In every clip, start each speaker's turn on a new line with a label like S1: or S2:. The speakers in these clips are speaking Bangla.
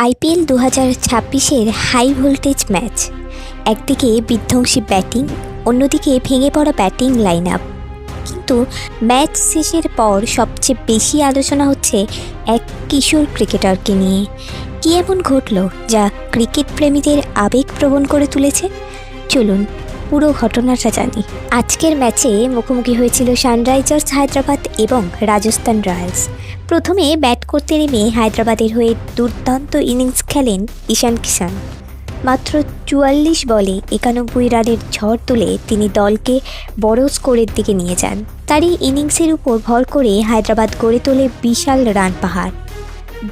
S1: আইপিএল 2026-এর হাই ভোল্টেজ ম্যাচ। একদিকে বিধ্বংসী ব্যাটিং, অন্যদিকে ভেঙে পড়া ব্যাটিং লাইন আপ। কিন্তু ম্যাচ শেষের পর সবচেয়ে বেশি আলোচনা হচ্ছে এক কিশোর ক্রিকেটারকে নিয়ে। কী এমন ঘটল যা ক্রিকেট প্রেমীদের আবেগপ্রবণ করে তুলেছে? চলুন পুরো ঘটনাটা জানি। আজকের ম্যাচে মুখোমুখি হয়েছিল সানরাইজার্স হায়দ্রাবাদ এবং রাজস্থান রয়্যালস। প্রথমে ব্যাট করতে নেমে হায়দ্রাবাদের হয়ে দুর্দান্ত ইনিংস খেলেন ঈশান কিষান। মাত্র 44 বলে 91 রানের ঝড় তুলে তিনি দলকে বড় স্কোরের দিকে নিয়ে যান। তারই ইনিংসের উপর ভর করে হায়দ্রাবাদ গড়ে তোলে বিশাল রান পাহাড়।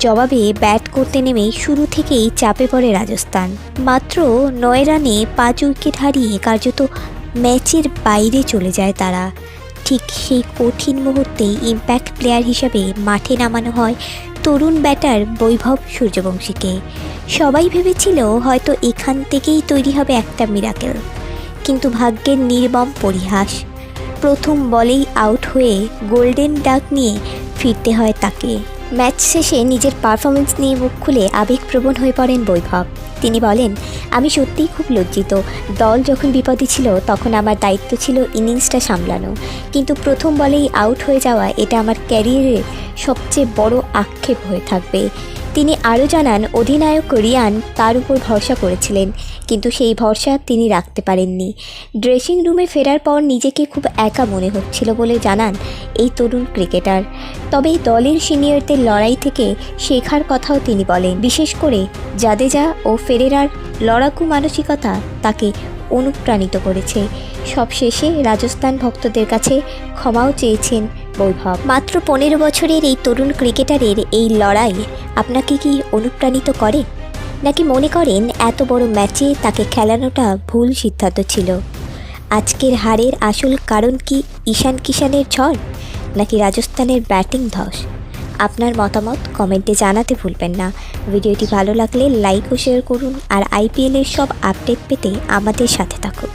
S1: জবাবে ব্যাট করতে নেমে শুরু থেকেই চাপে পড়ে রাজস্থান। মাত্র 9 রানে 5 উইকেট হারিয়ে কার্যত ম্যাচের বাইরে চলে যায় তারা। ঠিক সেই কঠিন মুহূর্তেই ইম্প্যাক্ট প্লেয়ার হিসাবে মাঠে নামানো হয় তরুণ ব্যাটার বৈভব সূর্যবংশীকে। সবাই ভেবেছিল হয়তো এখান থেকেই তৈরি হবে একটা মিরাকেল, কিন্তু ভাগ্যের নির্মম পরিহাস। প্রথম বলেই আউট হয়ে গোল্ডেন ডাক নিয়ে ফিরতে হয় তাকে। ম্যাচ শেষে নিজের পারফরমেন্স নিয়ে মুখ খুলে আবেগপ্রবণ হয়ে পড়েন বৈভব। তিনি বলেন, আমি সত্যিই খুব লজ্জিত। দল যখন বিপদে ছিল তখন আমার দায়িত্ব ছিল ইনিংসটা সামলানো, কিন্তু প্রথম বলেই আউট হয়ে যাওয়া এটা আমার ক্যারিয়ারের সবচেয়ে বড় আক্ষেপ হয়ে থাকবে। তিনি আরও জানান, অধিনায়ক রিয়ান তার উপর ভরসা করেছিলেন, কিন্তু সেই ভরসা তিনি রাখতে পারেননি। ড্রেসিং রুমে ফেরার পর নিজেকে খুব একা মনে হচ্ছিল বলে জানান এই তরুণ ক্রিকেটার। তবে দলের সিনিয়রদের লড়াই থেকে শেখার কথাও তিনি বলেন। বিশেষ করে জাদেজা ও ফেরেরার লড়াকু মানসিকতা তাকে অনুপ্রাণিত করেছে। সবশেষে রাজস্থান ভক্তদের কাছে ক্ষমাও চেয়েছেন বৈভব। মাত্র 15 বছরের এই তরুণ ক্রিকেটারের এই লড়াই আপনাকে কি অনুপ্রাণিত করে, নাকি মনে করেন এত বড় ম্যাচে তাকে খেলানোটা ভুল সিদ্ধান্ত ছিল? আজকের হারের আসল কারণ কি ঈশান কিষানের ঝড়, নাকি রাজস্থানের ব্যাটিং ধস? আপনার মতামত কমেন্টে জানাতে ভুলবেন না। ভিডিওটি ভালো লাগলে লাইক ও শেয়ার করুন, আর আইপিএলের সব আপডেট পেতে আমাদের সাথে থাকুন।